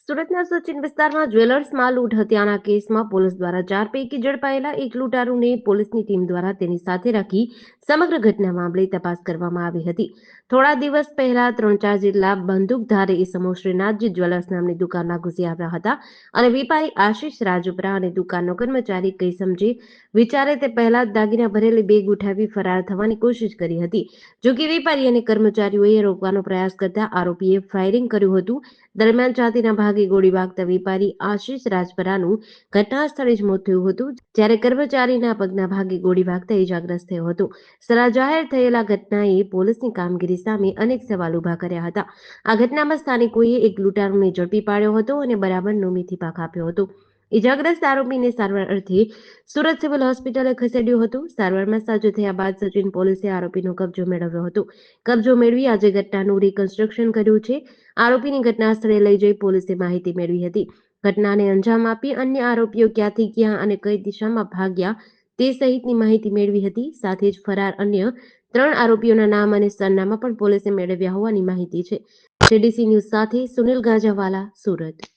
સુરતના સચિન વિસ્તારમાં જ્વેલર્સમાં લૂંટ હત્યાના કેસમાં પોલીસ દ્વારા 4 પૈકી ઝડપાયેલા એક લૂંટારૂને પોલીસની ટીમ દ્વારા તેની સાથે રાખી સમગ્ર ઘટના મામલે તપાસ કરવામાં આવી હતી. થોડા દિવસ પહેલા 3-4 જેટલા બંદૂકધારી ઇસમો શ્રીનાથજી જ્વેલર્સ નામની દુકાનમાં ઘૂસી આવ્યા હતા અને વેપારી આશિષ રાજપરા અને દુકાનનો કર્મચારી કઈ સમજે વિચારે તે પહેલા જ દાગીના ભરેલી બેગ ઉઠાવી ફરાર થવાની કોશિશ કરી હતી. જો કે વેપારી અને કર્મચારીઓએ રોકવાનો પ્રયાસ કરતા આરોપીએ ફાયરિંગ કર્યું હતું. દરમિયાન છાતીના ભાગે ગોળી વાગતા વેપારી આશિષ રાજપરાનું ઘટના સ્થળે જ મોત થયું હતું, જ્યારે કર્મચારીના પગના ભાગે ગોળી વાગતા ઇજાગ્રસ્ત થયો હતો. જાહેર થયેલા ઘટનાએ પોલીસની કામગીરી સામે અનેક સવાલ ઉભા કર્યા હતા. આ ઘટનામાં સ્થાનિકોએ એક લૂંટારૂને ઝડપી પાડ્યો હતો અને બરાબરનો મિથિપાક આપ્યો હતો. ઇજાગ્રસ્ત આરોપીને સારવાર અર્થે સુરત સિવિલ હોસ્પિટલે ખસેડ્યો હતો. સારવારમાં સાજો થયા બાદ સચિન પોલીસે આરોપીનો કબજો મેળવ્યો હતો. કબજો મેળવી આજે ઘટનાનું રિકન્સ્ટ્રક્શન કર્યું છે. આરોપીની ઘટના સ્થળે લઈ જઈ પોલીસે માહિતી મેળવી હતી. ઘટનાને અંજામ આપી અન્ય આરોપીઓ ક્યાંથી ક્યાં અને કઈ દિશામાં ભાગ્યા તે સહિતની માહિતી મેળવી હતી. સાથે જ ફરાર અન્ય 3 આરોપીઓના નામ અને સરનામા પણ પોલીસે મેળવ્યા હોવાની માહિતી છે. જેડીસી ન્યૂઝ સાથે સુનિલ ગાજાવાલા, સુરત.